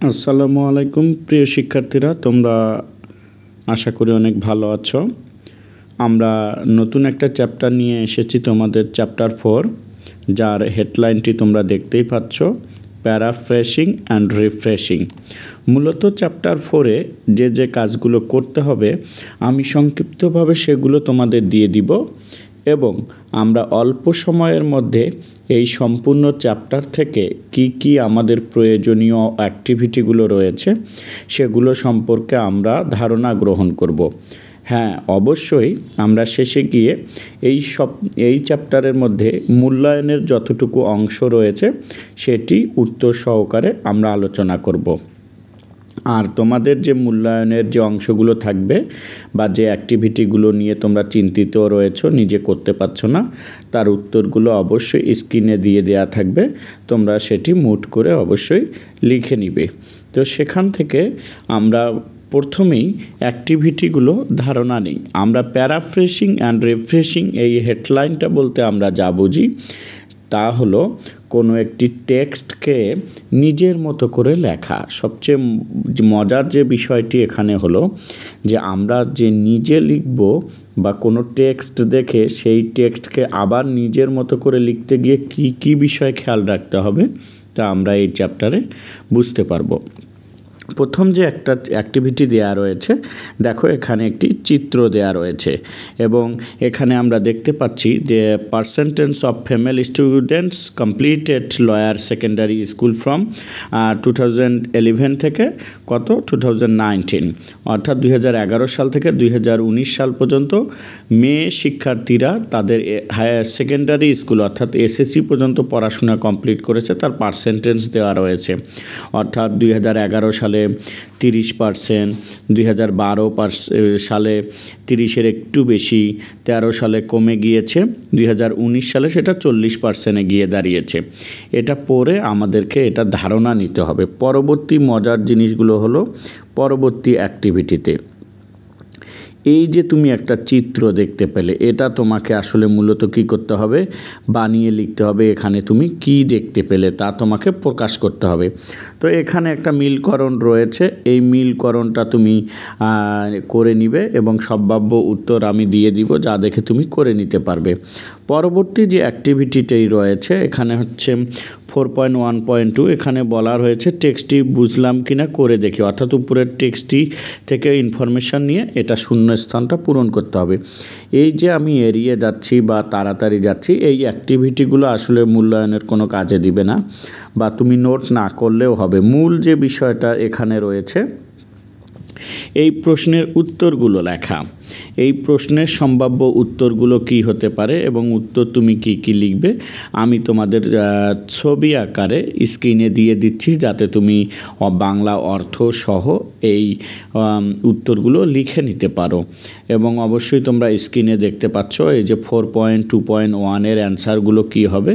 আসসালামু আলাইকুম প্রিয় শিক্ষার্থীরা, তোমরা আশা করি অনেক ভালো আছো। আমরা নতুন একটা চ্যাপ্টার নিয়ে এসেছি, তোমাদের চ্যাপ্টার 4, যার হেডলাইনটি তোমরা দেখতেই পাচ্ছ, প্যারাফ্রেশিং অ্যান্ড রিফ্রেশিং। মূলত চ্যাপ্টার 4-এ যে কাজগুলো করতে হবে আমি সংক্ষিপ্তভাবে সেগুলো তোমাদের দিয়ে দিব এবং আমরা অল্প সময়ের মধ্যে এই সম্পূর্ণ চ্যাপ্টার থেকে কি আমাদের প্রয়োজনীয় অ্যাক্টিভিটিগুলো রয়েছে সেগুলো সম্পর্কে আমরা ধারণা গ্রহণ করব। হ্যাঁ, অবশ্যই আমরা শেষে গিয়ে এই চ্যাপ্টারের মধ্যে মূল্যায়নের যতটুকু অংশ রয়েছে সেটি উত্তর সহকারে আমরা আলোচনা করব। আর তোমাদের যে মূল্যায়নের যে অংশগুলো থাকবে বা যে অ্যাক্টিভিটিগুলো নিয়ে তোমরা চিন্তিত রয়েছো, নিজে করতে পারছো না, তার উত্তরগুলো অবশ্যই স্ক্রিনে দিয়ে দেওয়া থাকবে, তোমরা সেটি মুট করে অবশ্যই লিখে নিবে। তো সেখান থেকে আমরা প্রথমেই অ্যাক্টিভিটিগুলো ধারণা নিই। আমরা প্যারাফ্রেশিং অ্যান্ড রিফ্রেশিং এই হেডলাইনটা বলতে আমরা যা বুঝি তা হলো কোনো একটি টেক্সটকে নিজের মতো করে লেখা। সবচেয়ে মজার যে বিষয়টি এখানে হলো যে আমরা যে নিজে লিখব বা কোনো টেক্সট দেখে সেই টেক্সটকে আবার নিজের মতো করে লিখতে গিয়ে কি বিষয় খেয়াল রাখতে হবে তা আমরা এই চ্যাপ্টারে বুঝতে পারবো। প্রথম যে একটা অ্যাক্টিভিটি দেয়া রয়েছে, দেখো এখানে একটি চিত্র দেয়া রয়েছে এবং এখানে আমরা দেখতে পাচ্ছি যে percentage of female students completed lower secondary school from 2011 থেকে কত 2019, অর্থাৎ 2011 সাল থেকে 2019 সাল পর্যন্ত মেয়ে শিক্ষার্থীরা তাদের হায়ার সেকেন্ডারি স্কুল অর্থাৎ এসএসসি পর্যন্ত পড়াশোনা কমপ্লিট করেছে, তার পার্সেন্টেজ দেওয়া রয়েছে। অর্থাৎ 2011 সালে 30%, 2012 সালে 30-এর একটু বেশি, 13 সালে কমে গিয়েছে, 2019 সালে সেটা 40%-এ গিয়ে দাঁড়িয়েছে। এটা পড়ে আমাদেরকে এটা ধারণা নিতে হবে। পরবর্তী মজার জিনিসগুলো হলো পরবর্তী অ্যাক্টিভিটিতে এই যে তুমি একটা চিত্র দেখতে পেলে, এটা তোমাকে আসলে মূলত কি করতে হবে, বানিয়ে লিখতে হবে। এখানে তুমি কি দেখতে পেলে তা তোমাকে প্রকাশ করতে হবে। তো এখানে একটা মিলকরণ রয়েছে, এই মিলকরণটা তুমি করে নিবে এবং সম্ভাব্য উত্তর আমি দিয়ে দিব, যা দেখে তুমি করে নিতে পারবে। পরবর্তী যে অ্যাক্টিভিটিটাই রয়েছে এখানে হচ্ছে 4.1.2, এখানে বলা হয়েছে টেক্সটটি বুঝলাম কিনা করে দেখি, অর্থাৎ উপরের টেক্সটটি থেকে ইনফরমেশান নিয়ে এটা শূন্য স্থানটা পূরণ করতে হবে। এই যে আমি এড়িয়ে যাচ্ছি বা তাড়াতাড়ি যাচ্ছি, এই অ্যাক্টিভিটিগুলো আসলে মূল্যায়নের কোনো কাজে দিবে না বা তুমি নোট না করলেও হবে। মূল যে বিষয়টা এখানে রয়েছে এই প্রশ্নের উত্তরগুলো লেখা। এই প্রশ্নের সম্ভাব্য উত্তরগুলো কি হতে পারে এবং উত্তর তুমি কি লিখবে আমি তোমাদের ছবি আকারে স্ক্রিনে দিয়ে দিচ্ছি, যাতে তুমি বাংলা অর্থ সহ এই উত্তরগুলো লিখে নিতে পারো। এবং অবশ্যই তোমরা স্ক্রিনে দেখতে পাচ্ছ এই যে 4.2.1-এর অ্যান্সারগুলো কি হবে।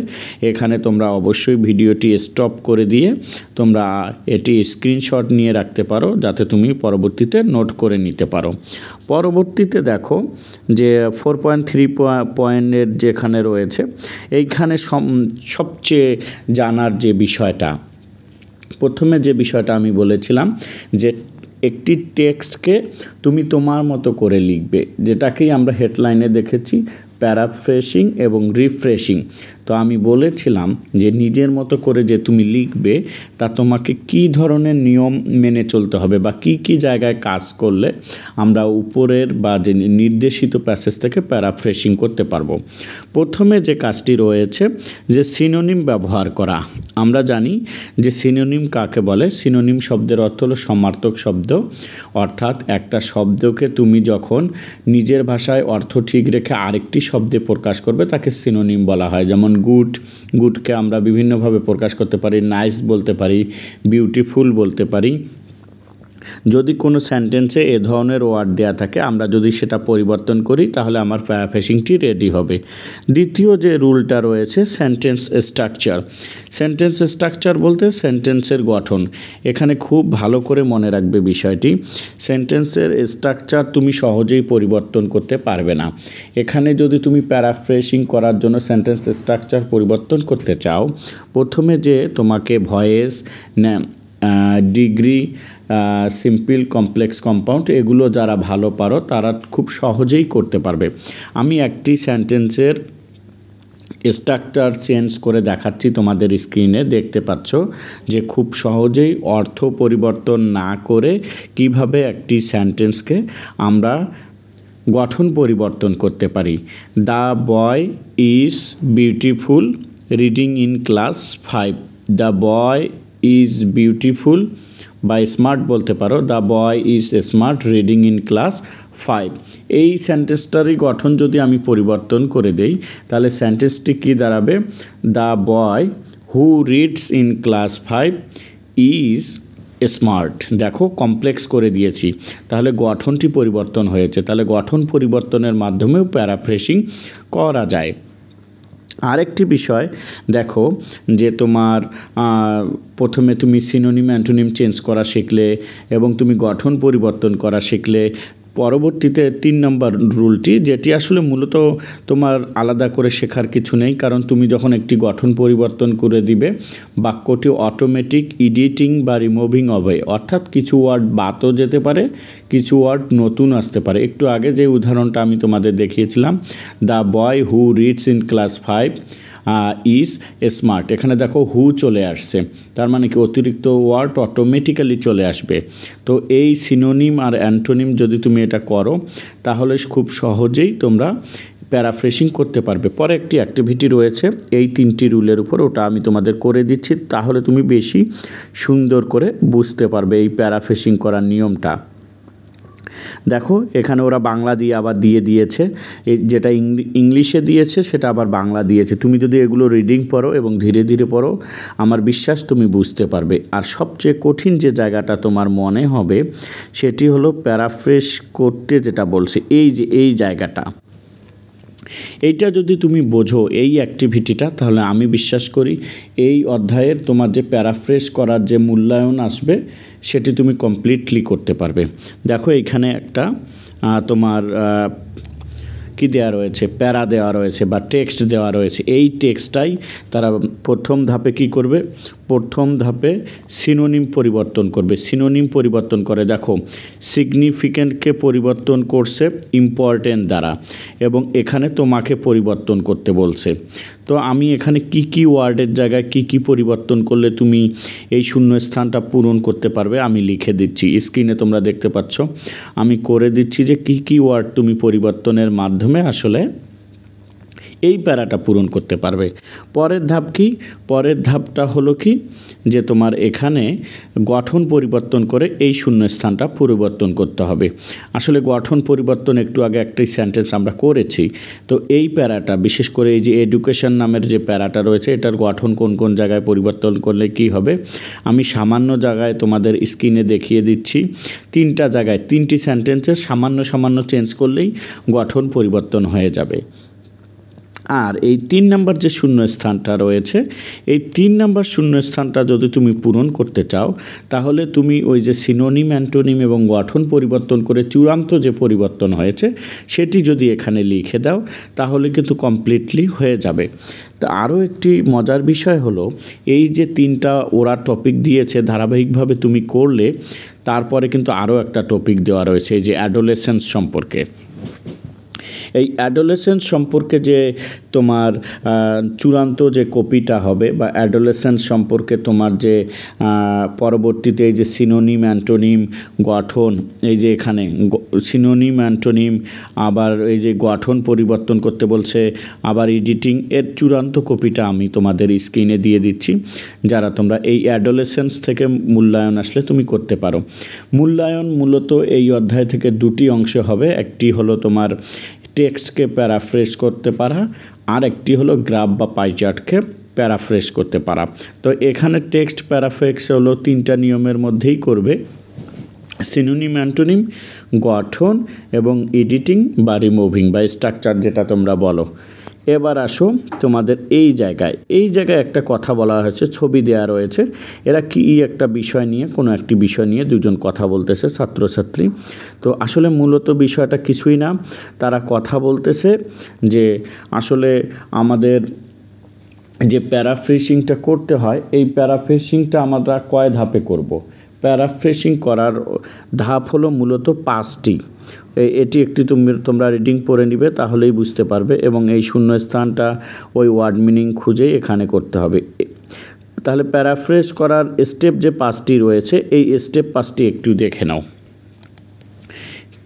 এখানে তোমরা অবশ্যই ভিডিওটি স্টপ করে দিয়ে তোমরা এটি স্ক্রিনশট নিয়ে রাখতে পারো, যাতে তুমি পরবর্তীতে নোট করে নিতে পারো। পরবর্তীতে দেখো যে 4.3 যেখানে রয়েছে, এইখানে সবচেয়ে জানার যে বিষয়টা, প্রথমে যে বিষয়টা আমি বলেছিলাম যে একটি টেক্সটকে তুমি তোমার মতো করে লিখবে, যেটাকেই আমরা হেডলাইনে দেখেছি প্যারাফ্রেশিং এবং রিফ্রেশিং। তো আমি বলেছিলাম যে নিজের মতো করে যে তুমি লিখবে তা তোমাকে কি ধরনের নিয়ম মেনে চলতে হবে বা কি জায়গায় কাজ করলে আমরা উপরের বা যে নির্দেশিত প্যাসেজ থেকে প্যারাফ্রেশিং করতে পারবো। প্রথমে যে কাজটি রয়েছে যে সিনোনিম ব্যবহার করা। আমরা জানি যে সিনোনিম কাকে বলে। সিনোনিম শব্দের অর্থ হলো সমার্থক শব্দ, অর্থাৎ একটা শব্দকে তুমি যখন নিজের ভাষায় অর্থ ঠিক রেখে আরেকটি শব্দে প্রকাশ করবে তাকে সিনোনিম বলা হয়। যেমন গুডকে আমরা বিভিন্নভাবে প্রকাশ করতে পারি, নাইস বলতে পারি, বিউটিফুল বলতে পারি। যদি কোনো সেন্টেন্সে এ ধরনের ওয়ার্ড দেয়া থাকে, আমরা যদি সেটা পরিবর্তন করি তাহলে আমার প্যারাফ্রেশিংটি রেডি হবে। দ্বিতীয় যে রুলটা রয়েছে সেন্টেন্স স্ট্রাকচার। সেন্টেন্স স্ট্রাকচার বলতে সেন্টেন্সের গঠন। এখানে খুব ভালো করে মনে রাখবে বিষয়টি, সেন্টেন্সের স্ট্রাকচার তুমি সহজেই পরিবর্তন করতে পারবে না। এখানে যদি তুমি প্যারাফ্রেশিং করার জন্য সেন্টেন্স স্ট্রাকচার পরিবর্তন করতে চাও, প্রথমে যে তোমাকে voice degree, simple, complex compound, এগুলো যারা ভালো পারো তারা খুব সহজেই করতে পারবে। আমি একটি সেন্টেন্সের স্ট্রাকচার চেঞ্জ করে দেখাচ্ছি, তোমাদের স্ক্রিনে দেখতে পাচ্ছ যে খুব সহজেই অর্থ পরিবর্তন না করে কিভাবে একটি সেন্টেন্সকে আমরা গঠন পরিবর্তন করতে পারি। The boy is beautiful reading in class 5। The boy is beautiful বা স্মার্ট বলতে পারো, the boy is smart reading in class 5। এই সেন্টেন্সটারই গঠন যদি আমি পরিবর্তন করে দেই তাহলে সেন্টেন্সটি কী দাঁড়াবে? The boy who reads in class 5 is smart. দেখো কমপ্লেক্স করে দিয়েছি, তাহলে গঠনটি পরিবর্তন হয়েছে। তাহলে গঠন পরিবর্তনের মাধ্যমেও প্যারাফ্রেজিং করা যায়। আরেকটি বিষয় দেখো যে তোমার প্রথমে তুমি সিনোনিম অ্যান্টোনিম চেঞ্জ করা শিখলে এবং তুমি গঠন পরিবর্তন করা শিখলে। পরবর্তীতে 3 নম্বর রুলটি, যেটি আসলে মূলত তোমার আলাদা করে শেখার কিছু নেই, কারণ তুমি যখন একটি গঠন পরিবর্তন করে দিবে বাক্যটি অটোমেটিক এডিটিং বা রিমুভিং হবে, অর্থাৎ কিছু ওয়ার্ড বাদও যেতে পারে, কিছু ওয়ার্ড নতুন আসতে পারে। একটু আগে যে উদাহরণটা আমি তোমাদের দেখিয়েছিলাম, the boy who reads in class 5 is smart, এখানে দেখো হু চলে আসছে, তার মানে কি অতিরিক্ত ওয়ার্ড অটোমেটিক্যালি চলে আসবে। তো এই সিনোনিম আর অ্যান্টোনিম যদি তুমি এটা করো তাহলে খুব সহজেই তোমরা প্যারাফ্রেজিং করতে পারবে। পরে একটি অ্যাক্টিভিটি রয়েছে এই 3টি রুলের উপর, ওটা আমি তোমাদের করে দিচ্ছি, তাহলে তুমি বেশি সুন্দর করে বুঝতে পারবে এই প্যারাফ্রেজিং করার নিয়মটা। দেখো এখানে ওরা বাংলা দিয়ে আবার দিয়ে দিয়েছে, এই যেটা ইংলিশে দিয়েছে সেটা আবার বাংলা দিয়েছে। তুমি যদি এগুলো রিডিং পড়ো এবং ধীরে ধীরে পড়ো, আমার বিশ্বাস তুমি বুঝতে পারবে। আর সবচেয়ে কঠিন যে জায়গাটা তোমার মনে হবে সেটি হলো প্যারাফ্রেজ করতে যেটা বলছে, এই যে এই জায়গাটা, এইটা যদি তুমি বোঝো এই অ্যাক্টিভিটিটা, তাহলে আমি বিশ্বাস করি এই অধ্যায়ের তোমার যে প্যারাফ্রেজ করার যে মূল্যায়ন আসবে সেটি তুমি কমপ্লিটলি করতে পারবে। দেখো এইখানে একটা তোমার কি দেওয়া রয়েছে, প্যারা দেওয়া রয়েছে বা টেক্সট দেওয়া রয়েছে। এই টেক্সটটাই তারা প্রথম ধাপে কি করবে, প্রথম ধাপে সিনোনিম পরিবর্তন করবে। সিনোনিম পরিবর্তন করে দেখো সিগনিফিক্যান্টকে পরিবর্তন করছে ইম্পর্টেন্ট দ্বারা, এবং এখানে তোমাকে পরিবর্তন করতে বলছে। তো আমি এখানে কি কি ওয়ার্ডের জায়গায় কি কি পরিবর্তন করলে তুমি এই শূন্যস্থানটা পূরণ করতে পারবে আমি লিখে দিচ্ছি, স্ক্রিনে তোমরা দেখতে পাচ্ছ। আমি করে দিচ্ছি যে কি কি ওয়ার্ড তুমি পরিবর্তনের মাধ্যমে আসলে এই প্যারাটা পূরণ করতে পারবে। পরের ধাপ কি? পরের ধাপটা হলো কি যে তোমার এখানে গঠন পরিবর্তন করে এই শূন্যস্থানটা পরিবর্তন করতে হবে। আসলে গঠন পরিবর্তন একটু আগে একটি সেন্টেন্স আমরা করেছি। তো এই প্যারাটা বিশেষ করে এই যে এডুকেশন নামের যে প্যারাটা রয়েছে এটার গঠন কোন কোন জায়গায় পরিবর্তন করলে কি হবে আমি সামান্য জায়গায় তোমাদের স্ক্রিনে দেখিয়ে দিচ্ছি। 3টা জায়গায় 3টি সেন্টেন্সের সামান্য সামান্য চেঞ্জ করলেই গঠন পরিবর্তন হয়ে যাবে। আর এই 3 নম্বর যে শূন্যস্থানটা রয়েছে এই 3 নম্বর শূন্যস্থানটা যদি তুমি পূরণ করতে চাও তাহলে তুমি ওই যে সিনোনিম অ্যান্টোনিম এবং গঠন পরিবর্তন করে চূড়ান্ত যে পরিবর্তন হয়েছে সেটি যদি এখানে লিখে দাও তাহলে কিন্তু কমপ্লিটলি হয়ে যাবে। তো আরও একটি মজার বিষয় হলো এই যে 3টা ওরা টপিক দিয়েছে ধারাবাহিকভাবে তুমি করলে তারপরে কিন্তু আরও একটা টপিক দেওয়া রয়েছে এই যে অ্যাডোলেসেন্স সম্পর্কে। এই অ্যাডোলেসেন্স সম্পর্কে যে তোমার চূড়ান্ত যে কপিটা হবে বা অ্যাডোলেসেন্স সম্পর্কে তোমার যে পরবর্তীতে এই যে সিনোনিম অ্যান্টোনিম গঠন, এই যে এখানে সিনোনিম অ্যান্টোনিম আবার এই যে গঠন পরিবর্তন করতে বলছে আবার এডিটিং, এর চূড়ান্ত কপিটা আমি তোমাদের স্ক্রিনে দিয়ে দিচ্ছি, যারা তোমরা এই অ্যাডোলেসেন্স থেকে মূল্যায়ন আসলে তুমি করতে পারো। মূল্যায়ন মূলত এই অধ্যায় থেকে 2টি অংশে হবে, একটি হলো তোমার টেক্সটকে প্যারাফ্রেজ করতে পারা, আর একটি হলো গ্রাফ বা পাই চার্টকে প্যারাফ্রেজ করতে পারা। তো এখানে টেক্সট প্যারাফ্রেজ হলো 3টা নিয়মের মধ্যেই করবে, সিনোনিম অ্যান্টোনিম গঠন এবং এডিটিং বা রিমুভিং বা স্ট্রাকচার যেটা তোমরা বলো। এবার আসো তোমাদের এই জায়গায় একটা কথা বলা হয়েছে, ছবি দেওয়া রয়েছে, এরা কি একটা বিষয় নিয়ে কোনো একটি বিষয় নিয়ে দুজন কথা বলতেছে ছাত্রছাত্রী। তো আসলে মূলত বিষয়টা কিছুই না, তারা কথা বলতেছে যে আসলে আমাদের যে প্যারাফ্রেজিংটা করতে হয়, এই প্যারাফ্রেজিংটা আমরা কয় ধাপে করব। প্যারাফ্রেজিং করার ধাপ হলো মূলত 5টি। এটি একটি তোমরা রিডিং পড়ে নিবে, তাহলেই বুঝতে পারবে। এবং এই শূন্যস্থানটা ওই ওয়ার্ড মিনিং খুঁজেই এখানে করতে হবে। তাহলে প্যারাফ্রেজ করার স্টেপ যে 5টি রয়েছে, এই স্টেপ 5টি একটু দেখে নাও।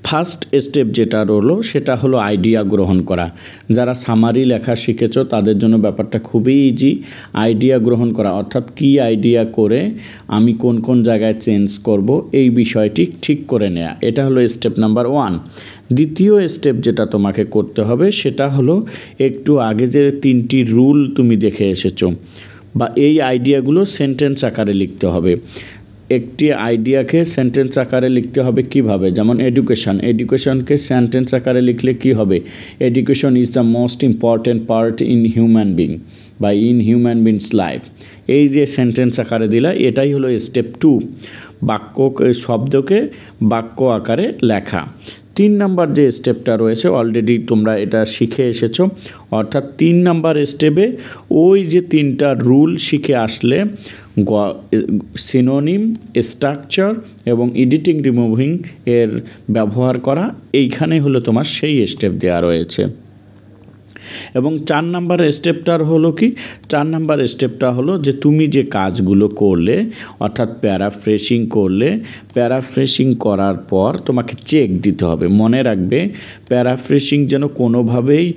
ফার্স্ট স্টেপ যেটা রইলো সেটা হলো আইডিয়া গ্রহণ করা। যারা সামারি লেখা শিখেছো তাদের জন্য ব্যাপারটা খুবই ইজি। আইডিয়া গ্রহণ করা অর্থাৎ কি আইডিয়া করে আমি কোন কোন জায়গায় চেঞ্জ করব, এই বিষয়টি ঠিক করে নেওয়া। এটা হলো স্টেপ নাম্বার 1। দ্বিতীয় স্টেপ যেটা তোমাকে করতে হবে সেটা হলো একটু আগে যে 3টি রুল তুমি দেখে এসেছো, বা এই আইডিয়াগুলো সেন্টেন্স আকারে লিখতে হবে। একটি আইডিয়াকে সেন্টেন্স আকারে লিখতে হবে কিভাবে, যেমন এডুকেশনকে সেন্টেন্স আকারে লিখলে কি হবে, education is the most important part in human being বা ইন হিউম্যান বিংস লাইফ। এই যে সেন্টেন্স আকারে দিলা, এটাই হলো স্টেপ 2, শব্দকে বাক্য আকারে লেখা। 3 নাম্বার যে স্টেপটা রয়েছে অলরেডি তোমরা এটা শিখে এসেছো, অর্থাৎ 3 নাম্বার স্টেপে ওই যে 3টা রুল শিখে আসলে সিনোনিম, স্ট্রাকচার এবং এডিটিং রিমুভিং এর ব্যবহার করা, এইখানে হলো তোমার সেই স্টেপ দেওয়া রয়েছে। এবং 4 নাম্বার স্টেপটার হলো কি, 4 নাম্বার স্টেপটা হলো যে তুমি যে কাজগুলো করলে, অর্থাৎ প্যারাফ্রেজিং করলে, প্যারাফ্রেজিং করার পর তোমাকে চেক দিতে হবে। মনে রাখবে প্যারাফ্রেজিং যেন কোনোভাবেই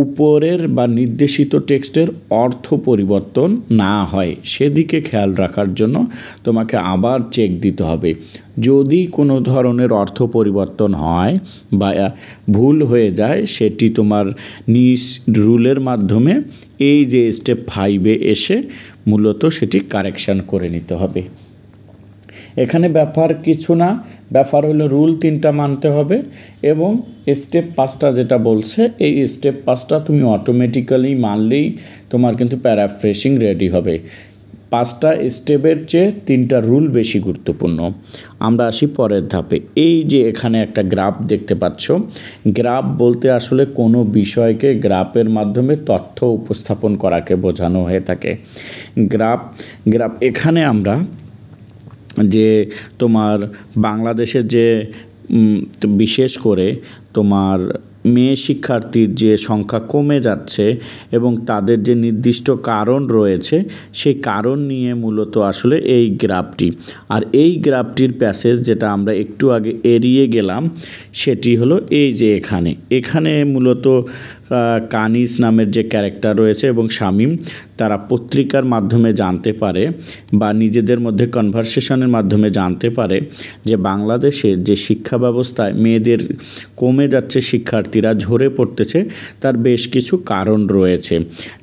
উপরের বা নির্দেশিত টেক্সটের অর্থ পরিবর্তন না হয়, সেদিকে খেয়াল রাখার জন্য তোমাকে আবার চেক দিতে হবে। যদি কোনো ধরনের অর্থ পরিবর্তন হয় বা ভুল হয়ে যায়, সেটি তোমার নিজ রুলের মাধ্যমে এই যে স্টেপ 5-এ এসে মূলত সেটি কারেকশান করে নিতে হবে। এখানে ব্যাপার কিছু না, ব্যাপার হলো রুল 3টা মানতে হবে। এবং স্টেপ 5টা যেটা বলছে, এই স্টেপ 5টা তুমি অটোমেটিক্যালি মানলেই তোমার কিন্তু প্যারাফ্রেজিং রেডি হবে। 5টা স্টেপের চেয়ে 3টা রুল বেশি গুরুত্বপূর্ণ। আমরা আসি পরের ধাপে। এই যে এখানে একটা গ্রাফ দেখতে পাচ্ছ, গ্রাফ বলতে আসলে কোনো বিষয়কে গ্রাফের মাধ্যমে তথ্য উপস্থাপন করাকে বোঝানো হয়ে থাকে। গ্রাফ এখানে আমরা যে তোমার বাংলাদেশের যে বিশেষ করে তোমার মেয়ে শিক্ষার্থীর যে সংখ্যা কমে যাচ্ছে এবং তাদের যে নির্দিষ্ট কারণ রয়েছে, সেই কারণ নিয়ে মূলত আসলে এই গ্রাফটি। আর এই গ্রাফটির প্যাসেজ যেটা আমরা একটু আগে এড়িয়ে গেলাম, সেটি হলো এই যে এখানে মূলত কানিজ নামের যে ক্যারেক্টার রয়েছে এবং শামীম, তারা পত্রিকার মাধ্যমে জানতে পারে বা নিজেদের মধ্যে কনভারসেশনের মাধ্যমে জানতে পারে যে বাংলাদেশের যে শিক্ষা ব্যবস্থায় মেয়েদের কমে যাচ্ছে, শিক্ষার্থীরা ঝরে পড়তেছে, তার বেশ কিছু কারণ রয়েছে।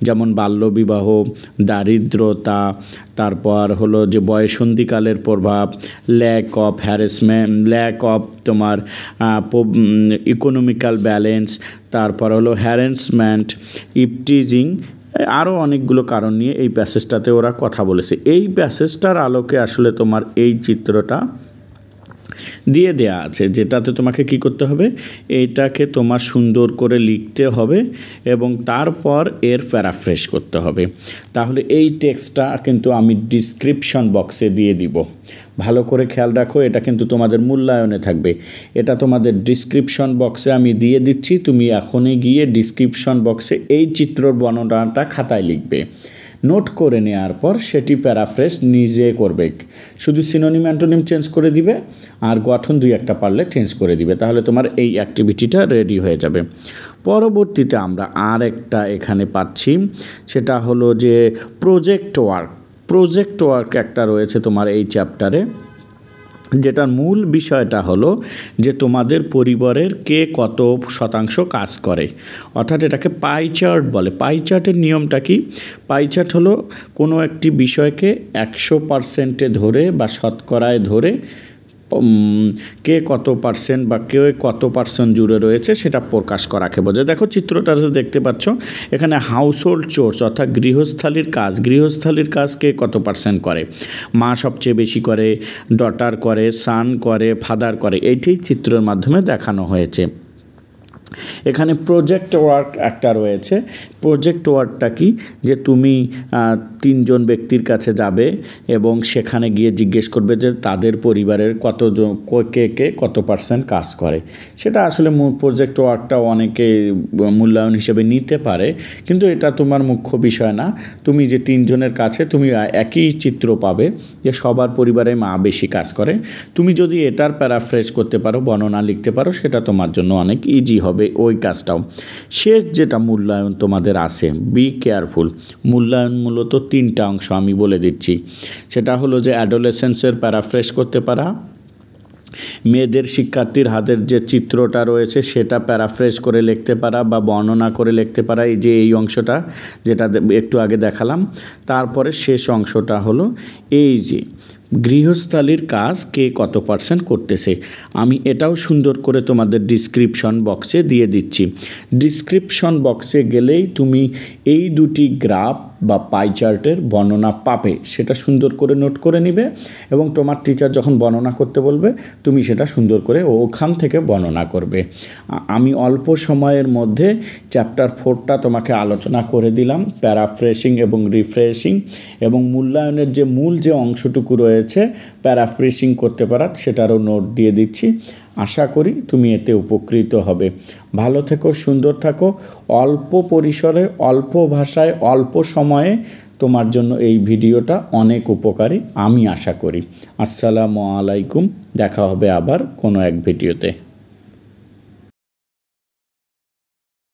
যেমন বাল্যবিবাহ, দারিদ্রতা, তারপর হলো যে বয়ঃসন্ধিকালের প্রভাব, lack of harassment, lack of তোমার ইকোনমিক্যাল ব্যালেন্স, তারপর হলো হ্যারাসমেন্ট, ইপটিজিং, আরও অনেকগুলো কারণ নিয়ে এই প্যাসেজটাতে ওরা কথা বলেছে। এই প্যাসেজটার আলোকে আসলে তোমার এই চিত্রটা দিয়ে দেয়া আছে, যেটাতে তোমাকে কি করতে হবে, এইটাকে তোমার সুন্দর করে লিখতে হবে এবং তারপর এর প্যারাফ্রেজ করতে হবে। তাহলে এই টেক্সটটা কিন্তু আমি ডিসক্রিপশন বক্সে দিয়ে দিব। ভালো করে খেয়াল রাখো, এটা কিন্তু তোমাদের মূল্যায়নে থাকবে। এটা তোমাদের ডিসক্রিপশন বক্সে আমি দিয়ে দিচ্ছি, তুমি এখনই গিয়ে ডিসক্রিপশন বক্সে এই চিত্রর বর্ণনাটা খাতায় লিখবে। নোট করে নেওয়ার পর সেটি প্যারাফ্রেজ নিজে করবে, শুধু সিনোনিম অ্যান্টোনিম চেঞ্জ করে দিবে আর গঠন 2-1টা পারলে চেঞ্জ করে দিবে, তাহলে তোমার এই অ্যাক্টিভিটিটা রেডি হয়ে যাবে। পরবর্তীতে আমরা আর একটা এখানে পাচ্ছি, সেটা হলো যে প্রজেক্ট ওয়ার্ক একটা রয়েছে তোমার এই চ্যাপ্টারে, যেটার মূল বিষয়টা হলো যে তোমাদের পরিবারের কে কত শতাংশ কাজ করে, অর্থাৎ এটাকে পাই চার্ট বলে। পাই চার্টের নিয়মটা কি, পাই চার্ট হলো কোনো একটি বিষয়কে 100%-এ ধরে বা শতকরায় ধরে কে কত পার্সেন্ট বা কে কত পার্সেন্ট জুড়ে রয়েছে সেটা প্রকাশ করাকে বোঝায়। দেখো চিত্রটা দেখতে পাচ্ছ, এখানে হাউসহোল্ড চোর্স অর্থাৎ গৃহস্থালির কাজ কে কত পার্সেন্ট করে, মা সবচেয়ে বেশি করে, ডটার করে, সান করে, ফাদার করে, এইটাই চিত্রের মাধ্যমে দেখানো হয়েছে। এখানে প্রজেক্ট ওয়ার্ক একটা রয়েছে। প্রজেক্ট ওয়ার্কটা কি, যে তুমি 3 জন ব্যক্তির কাছে যাবে এবং সেখানে গিয়ে জিজ্ঞেস করবে যে তাদের পরিবারের কতজন কে কত % কাজ করে। সেটা আসলে প্রজেক্ট ওয়ার্কটা অনেকে মূল্যায়ন হিসেবে নিতে পারে, কিন্তু এটা তোমার মুখ্য বিষয় না। তুমি যে 3 জনের কাছে তুমি একই চিত্র পাবে যে সবার পরিবারে মা বেশি কাজ করে। তুমি যদি এটার প্যারাফ্রেজ করতে পারো, বর্ণনা লিখতে পারো, সেটা তোমার জন্য অনেক ইজি হবে ওই কাজটাও। শেষ যেটা মূল্যায়ন তোমাদের আছে, বি কেয়ারফুল। মূল্যায়ন মূলত 3টা অংশ আমি বলে দিচ্ছি। সেটা হলো যে অ্যাডোলেসেন্সের প্যারাফ্রেজ করতে পারা, মেয়েদের শিক্ষার্থীর হাতের যে চিত্রটা রয়েছে সেটা প্যারাফ্রেজ করে লিখতে পারা বা বর্ণনা করে লিখতে পারা, এই যে এই অংশটা যেটা একটু আগে দেখালাম। তারপরে শেষ অংশটা হলো এই যে গৃহস্থালির কাজ কে কত % করতেছে। আমি এটাও সুন্দর করে তোমাদের ডিসক্রিপশন বক্সে দিয়ে দিচ্ছি। ডিসক্রিপশন বক্সে গেলেই তুমি এই দুটি গ্রাফ বা পাই চার্টের বর্ণনা পাবে। সেটা সুন্দর করে নোট করে নিবে এবং তোমার টিচার যখন বর্ণনা করতে বলবে তুমি সেটা সুন্দর করে ওখান থেকে বর্ণনা করবে। আমি অল্প সময়ের মধ্যে চ্যাপ্টার 4টা তোমাকে আলোচনা করে দিলাম, প্যারাফ্রেশিং এবং রিফ্রেশিং, এবং মূল্যায়নের যে মূল যে অংশটুকু রয়েছে প্যারাফ্রেশিং করতে পারা সেটারও নোট দিয়ে দিচ্ছি। আশা করি তুমি এতে উপকৃত হবে। ভালো থেকো, সুন্দর থাকো। অল্প পরিসরে, অল্প ভাষায়, অল্প সময়ে তোমার জন্য এই ভিডিওটা অনেক উপকারী আমি আশা করি। আসসালামু আলাইকুম। দেখা হবে আবার কোনো এক ভিডিওতে।